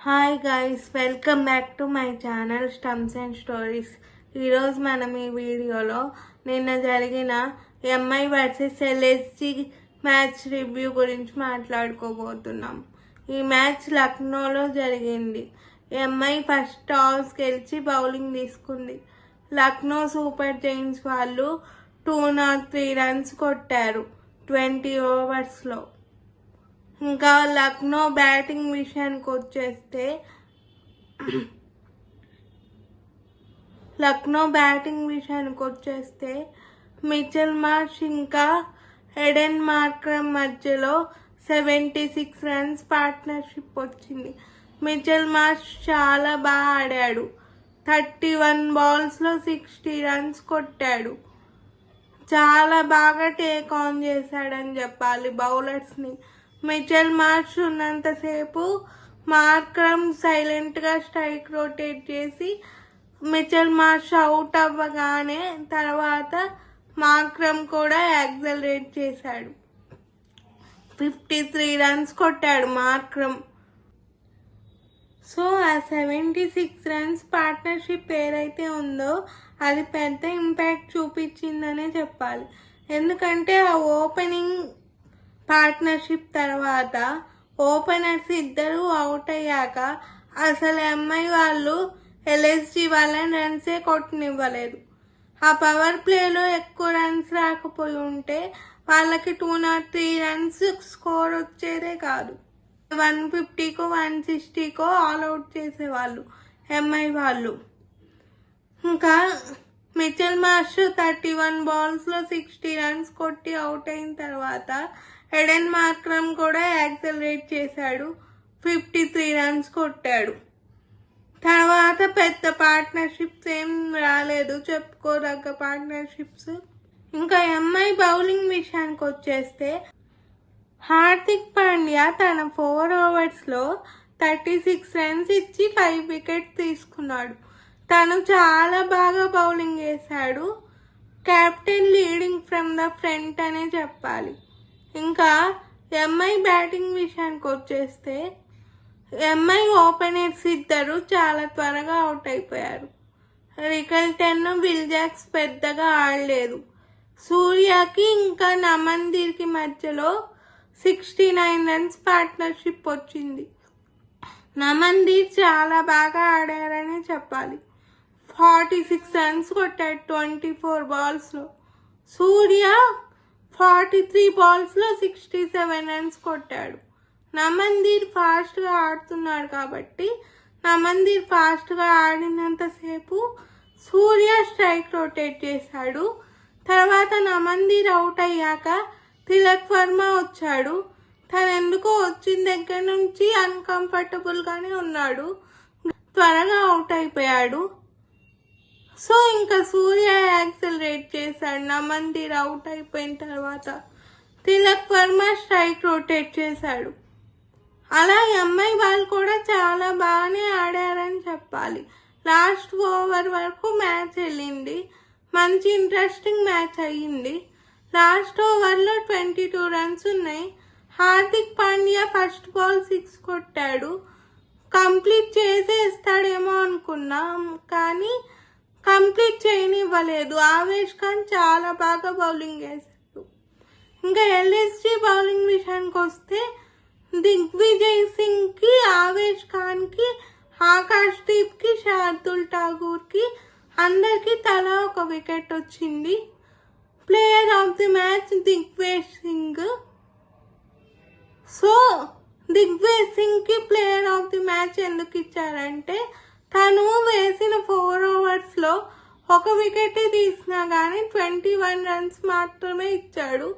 Hi guys, welcome back to my channel stumps and stories. ఈరోజు మనం ఈ వీడియోలో నిన్న జరిగిన MI versus LSG match review గురించి మాట్లాడుకోబోతున్నాం. ఈ మ్యాచ్ లక్నోలో జరిగింది. ఎంఐ ఫస్ట్ టాస్ గెలిచి బౌలింగ్ తీసుకుంది. లక్నో సూపర్ జైంట్స్ వాళ్ళు 203 రన్స్ కొట్టారు 20 ఓవర్స్లో. ఇంకా లక్నో బ్యాటింగ్ విషయానికి వచ్చేస్తే మిచెల్ మార్ష్ ఇంకా ఎడెన్ మార్క్రమ్ మధ్యలో 76 రన్స్ పార్ట్నర్షిప్ వచ్చింది. మిచెల్ మార్ష్ చాలా బాగా ఆడాడు. 31 బాల్స్లో 60 రన్స్ కొట్టాడు. చాలా బాగా టేక్ ఆన్ చేశాడని చెప్పాలి బౌలర్స్ని. మిచెల్ మార్ష్ ఉన్నంతసేపు మార్క్రమ్ సైలెంట్గా స్ట్రైక్ రొటేట్ చేసి మిచెల్ మార్ష్ అవుట్ అవ్వగానే తర్వాత మార్క్రమ్ కూడా యాక్సలరేట్ చేశాడు. 53 రన్స్ కొట్టాడు మార్క్రమ్. సో ఆ 76 రన్స్ పార్ట్నర్షిప్ ఏదైతే ఉందో అది పెద్ద ఇంపాక్ట్ చూపించిందనే చెప్పాలి. ఎందుకంటే ఆ ఓపెనింగ్ పార్ట్నర్షిప్ తర్వాత ఓపెనర్స్ ఇద్దరు అవుట్ అయ్యాక అసలు ఎంఐ వాళ్ళు ఎల్ఎస్జి వాళ్ళని రన్సే కొట్టనివ్వలేదు. ఆ పవర్ ప్లేలో ఎక్కువ రన్స్ రాకపోయి ఉంటే వాళ్ళకి 203 రన్స్ స్కోర్ వచ్చేదే కాదు. 150కో 160కో ఆల్అవుట్ చేసేవాళ్ళు ఎంఐ వాళ్ళు. ఇంకా మిచెల్ మార్ష్ 31 బాల్స్లో 60 రన్స్ కొట్టి అవుట్ అయిన తర్వాత ఎడెన్ మార్క్రమ్ కూడా యాక్సలరేట్ చేశాడు. 53 రన్స్ కొట్టాడు. తర్వాత పెద్ద పార్ట్నర్షిప్స్ ఏం రాలేదు, చెప్పుకోదగ్గ పార్ట్నర్షిప్స్. ఇంకా ఎంఐ బౌలింగ్ విషయానికి వచ్చేస్తే హార్దిక్ పాండ్యా తన 4 ఓవర్స్లో 36 రన్స్ ఇచ్చి 5 వికెట్స్ తీసుకున్నాడు. తను చాలా బాగా బౌలింగ్ చేశాడు. Captain leading from the front అనే చెప్పాలి. ఇంకా ఎంఐ బ్యాటింగ్ విషయానికి వచ్చేస్తే ఎంఐ ఓపెనర్స్ ఇద్దరు చాలా త్వరగా అవుట్ అయిపోయారు. రికల్టన్, విల్ జాక్స్ పెద్దగా ఆడలేదు. సూర్యకి ఇంకా నమందీర్కి మధ్యలో 69 రన్స్ పార్ట్నర్షిప్ వచ్చింది. నమందీర్ చాలా బాగా ఆడారని చెప్పాలి. 46 రన్స్ కొట్టాడు 24 బాల్స్లో. సూర్య 43 బాల్స్లో 67 రన్స్ కొట్టాడు. నమందీర్ ఫాస్ట్గా ఆడుతున్నాడు కాబట్టి నమందీర్ ఫాస్ట్గా ఆడినంతసేపు సూర్య స్ట్రైక్ రొటేట్ చేశాడు. తర్వాత నమందీర్ అవుట్ అయ్యాక తిలక్ వర్మ వచ్చాడు. తను ఎందుకో వచ్చిన దగ్గర నుంచి అన్కంఫర్టబుల్గానే ఉన్నాడు. త్వరగా అవుట్ అయిపోయాడు. సో ఇంకా సూర్య యాక్సలరేట్ చేశాడు. నమందీర్ అవుట్ అయిపోయిన తర్వాత తిలక్ వర్మ స్ట్రైక్ రొటేట్ చేశాడు. అలా ఎంఐ వాళ్ళు కూడా చాలా బాగానే ఆడారని చెప్పాలి. లాస్ట్ ఓవర్ వరకు మ్యాచ్ వెళ్ళింది. మంచి ఇంట్రెస్టింగ్ మ్యాచ్ అయ్యింది. లాస్ట్ ఓవర్లో 22 రన్స్ ఉన్నాయి. హార్దిక్ పాండ్యా ఫస్ట్ బాల్ 6 కొట్టాడు. కంప్లీట్ చేసేస్తాడేమో అనుకున్నాం, కానీ కంప్లీట్ చేయనివ్వలేదు. ఆవేష్ ఖాన్ చాలా బాగా బౌలింగ్ చేశాడు. ఇంకా ఎల్ఎస్జి బౌలింగ్ విషయానికి వస్తే దిగ్విజయ్ సింగ్కి, ఆవేష్ ఖాన్కి, ఆకాష్ దీప్కి, శార్దుల్ ఠాగూర్కి అందరికీ తలా ఒక వికెట్ వచ్చింది. Player of the match Digvijay Singh. So Digvijay సింగ్కి ప్లేయర్ ఆఫ్ ది మ్యాచ్ ఎందుకు ఇచ్చారంటే తను వేసిన 4 ఓవర్స్లో 1 వికెట్ తీసినా కానీ 21 రన్స్ మాత్రమే ఇచ్చాడు.